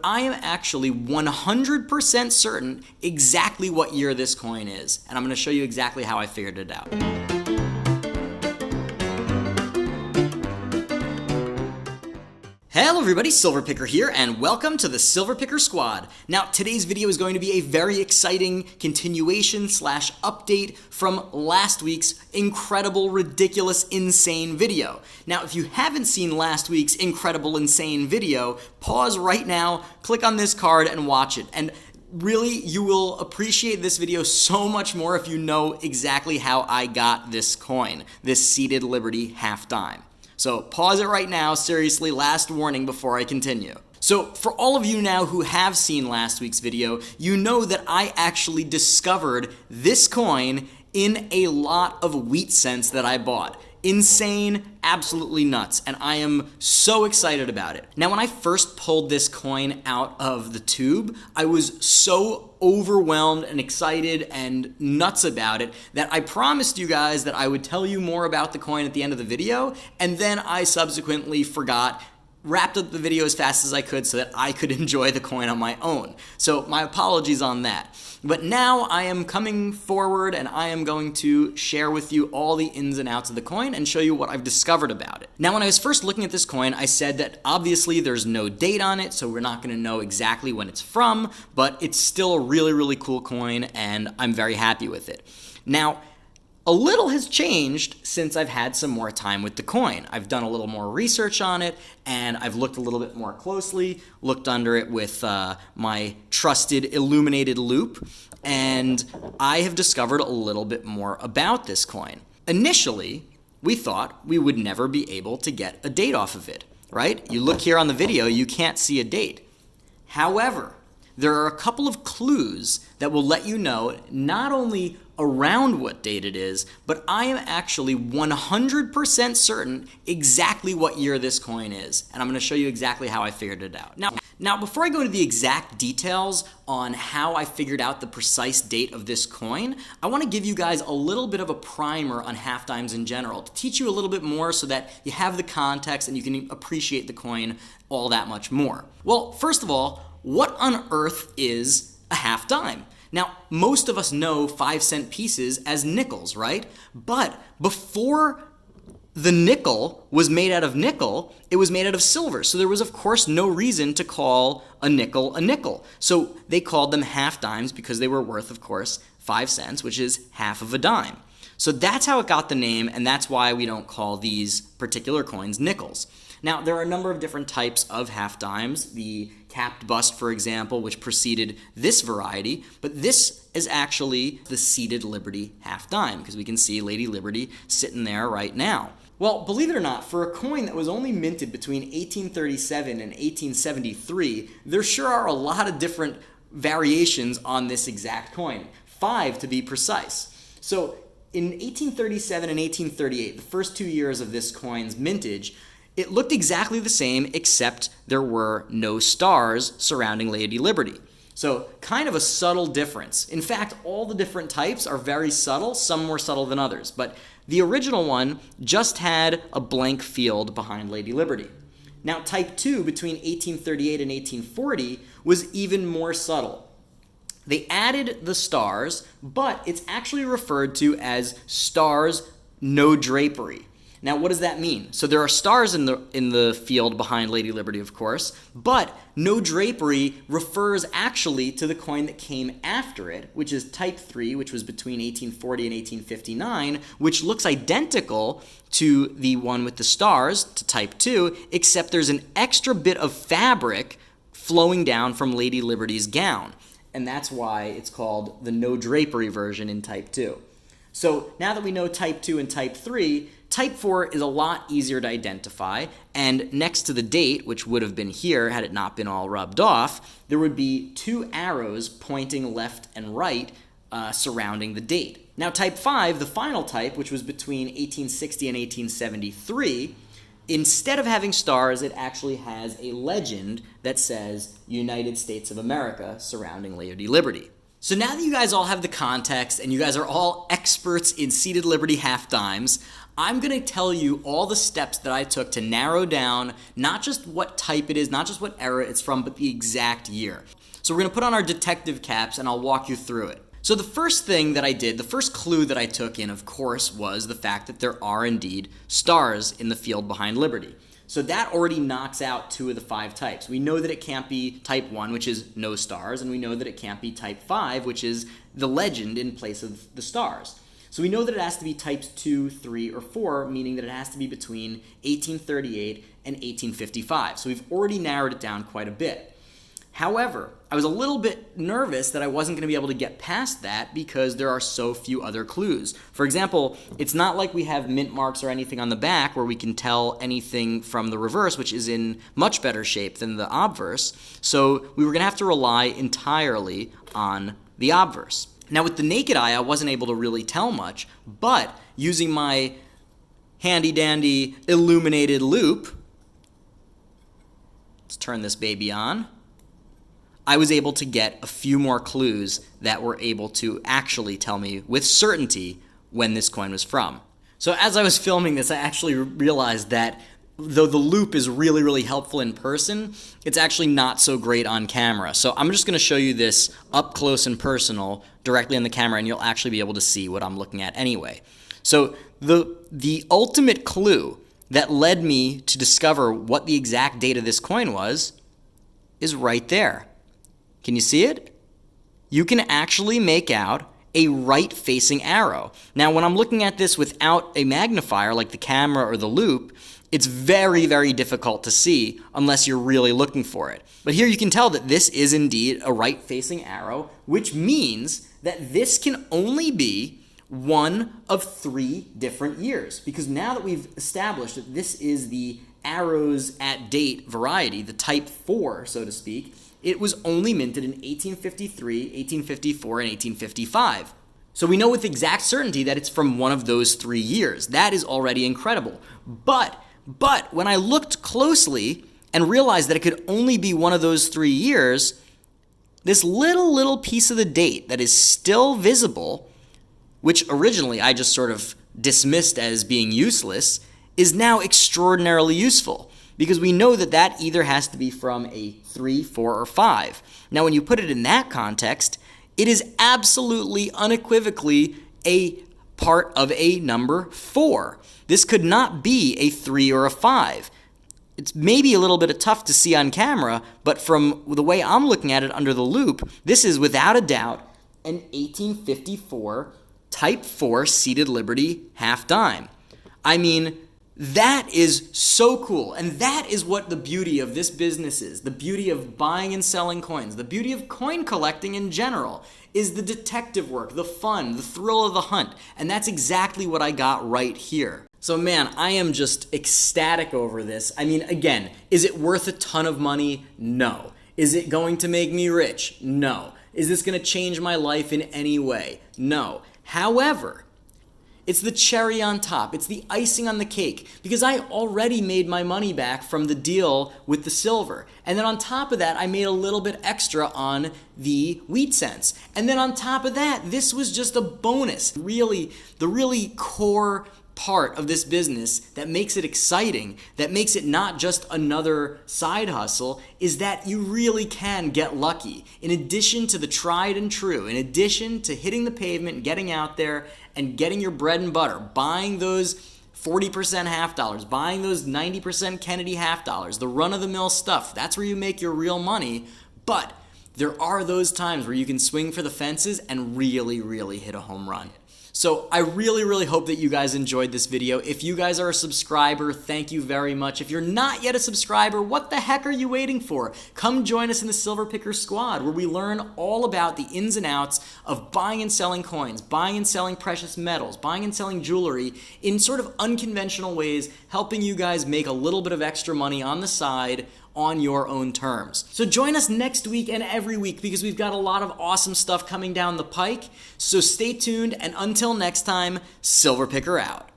I am actually 100% certain exactly what year this coin is, and I'm going to show you exactly how I figured it out. Hello everybody, Silver Picker here, and welcome to the Silver Picker Squad. Now, today's video is going to be a very exciting continuation / update from last week's incredible, ridiculous, insane video. Now, if you haven't seen last week's incredible, insane video, pause right now, click on this card, and watch it. And really, you will appreciate this video so much more if you know exactly how I got this coin, this Seated Liberty half dime. So pause it right now, seriously, last warning before I continue. So for all of you now who have seen last week's video, you know that I actually discovered this coin in a lot of wheat cents that I bought. Insane, absolutely nuts, and I am so excited about it. Now, when I first pulled this coin out of the tube, I was so overwhelmed and excited and nuts about it that I promised you guys that I would tell you more about the coin at the end of the video, and then I subsequently forgot, wrapped up the video as fast as I could so that I could enjoy the coin on my own. So my apologies on that. But now I am coming forward and I am going to share with you all the ins and outs of the coin and show you what I've discovered about it. Now, when I was first looking at this coin, I said that obviously there's no date on it, so we're not going to know exactly when it's from, but it's still a really, really cool coin and I'm very happy with it. Now, a little has changed since I've had some more time with the coin. I've done a little more research on it, and I've looked a little bit more closely, looked under it with my trusted illuminated loupe, and I have discovered a little bit more about this coin. Initially, we thought we would never be able to get a date off of it, right? You look here on the video, you can't see a date. However, there are a couple of clues that will let you know not only around what date it is, but I am actually 100% certain exactly what year this coin is. And I'm going to show you exactly how I figured it out. Now, before I go into the exact details on how I figured out the precise date of this coin, I want to give you guys a little bit of a primer on half dimes in general to teach you a little bit more so that you have the context and you can appreciate the coin all that much more. Well, first of all, what on earth is a half dime? Now, most of us know 5-cent pieces as nickels, right? But before the nickel was made out of nickel, it was made out of silver. So there was, of course, no reason to call a nickel a nickel. So they called them half dimes because they were worth, of course, 5 cents, which is half of a dime. So that's how it got the name, and that's why we don't call these particular coins nickels. Now, there are a number of different types of half dimes. The capped bust, for example, which preceded this variety, but this is actually the Seated Liberty half dime, because we can see Lady Liberty sitting there right now. Well, believe it or not, for a coin that was only minted between 1837 and 1873, there sure are a lot of different variations on this exact coin, 5 to be precise. So in 1837 and 1838, the first 2 years of this coin's mintage, it looked exactly the same, except there were no stars surrounding Lady Liberty. So kind of a subtle difference. In fact, all the different types are very subtle, some more subtle than others. But the original one just had a blank field behind Lady Liberty. Now, type 2 between 1838 and 1840 was even more subtle. They added the stars, but it's actually referred to as stars no drapery. Now, what does that mean? So there are stars in the field behind Lady Liberty, of course, but no drapery refers actually to the coin that came after it, which is type 3, which was between 1840 and 1859, which looks identical to the one with the stars, to type 2, except there's an extra bit of fabric flowing down from Lady Liberty's gown. And that's why it's called the no drapery version in type 2. So now that we know type 2 and type 3, type 4 is a lot easier to identify, and next to the date, which would have been here had it not been all rubbed off, there would be 2 arrows pointing left and right surrounding the date. Now type 5, the final type, which was between 1860 and 1873, instead of having stars, it actually has a legend that says United States of America surrounding Lady Liberty. So now that you guys all have the context and you guys are all experts in Seated Liberty half dimes, I'm going to tell you all the steps that I took to narrow down not just what type it is, not just what era it's from, but the exact year. So we're going to put on our detective caps and I'll walk you through it. So the first thing that I did, the first clue that I took in, of course, was the fact that there are indeed stars in the field behind Liberty. So that already knocks out 2 of the 5 types. We know that it can't be type 1, which is no stars, and we know that it can't be type 5, which is the legend in place of the stars. So we know that it has to be types 2, 3, or 4, meaning that it has to be between 1838 and 1855. So we've already narrowed it down quite a bit. However, I was a little bit nervous that I wasn't going to be able to get past that because there are so few other clues. For example, it's not like we have mint marks or anything on the back where we can tell anything from the reverse, which is in much better shape than the obverse. So we were going to have to rely entirely on the obverse. Now with the naked eye, I wasn't able to really tell much, but using my handy-dandy illuminated loupe, let's turn this baby on, I was able to get a few more clues that were able to actually tell me with certainty when this coin was from. So as I was filming this, I actually realized that though the loupe is really, really helpful in person, it's actually not so great on camera. So I'm just going to show you this up close and personal directly on the camera, and you'll actually be able to see what I'm looking at anyway. So the ultimate clue that led me to discover what the exact date of this coin was is right there. Can you see it? You can actually make out a right-facing arrow. Now, when I'm looking at this without a magnifier like the camera or the loupe, it's very, very difficult to see unless you're really looking for it. But here you can tell that this is indeed a right-facing arrow, which means that this can only be one of 3 different years. Because now that we've established that this is the arrows at date variety, the type 4, so to speak, it was only minted in 1853, 1854, and 1855. So we know with exact certainty that it's from one of those 3 years. That is already incredible. But when I looked closely and realized that it could only be one of those 3 years, this little piece of the date that is still visible, which originally I just sort of dismissed as being useless, is now extraordinarily useful. Because we know that that either has to be from a 3, 4, or 5. Now, when you put it in that context, it is absolutely, unequivocally a part of a number 4. This could not be a 3 or a 5. It's maybe a little bit tough to see on camera, but from the way I'm looking at it under the loupe, this is without a doubt an 1854 Type 4 seated Liberty half dime. I mean, that is so cool, and that is what the beauty of this business is. The beauty of buying and selling coins, the beauty of coin collecting in general, is the detective work, the fun, the thrill of the hunt, and that's exactly what I got right here. So man, I am just ecstatic over this. I mean, again, is it worth a ton of money? No. Is it going to make me rich? No. Is this going to change my life in any way? No. However, it's the cherry on top. It's the icing on the cake because I already made my money back from the deal with the silver. And then on top of that, I made a little bit extra on the wheat cents. And then on top of that, this was just a bonus. Really, the really core part of this business that makes it exciting, that makes it not just another side hustle, is that you really can get lucky. In addition to the tried and true, in addition to hitting the pavement, getting out there, and getting your bread and butter, buying those 40% half dollars, buying those 90% Kennedy half dollars, the run-of-the-mill stuff, that's where you make your real money. But there are those times where you can swing for the fences and really, really hit a home run. So I really, really hope that you guys enjoyed this video. If you guys are a subscriber, thank you very much. If you're not yet a subscriber, what the heck are you waiting for? Come join us in the Silver Picker Squad, where we learn all about the ins and outs of buying and selling coins, buying and selling precious metals, buying and selling jewelry in sort of unconventional ways, helping you guys make a little bit of extra money on the side on your own terms. So join us next week and every week because we've got a lot of awesome stuff coming down the pike. So stay tuned, and until next time, Silver Picker out.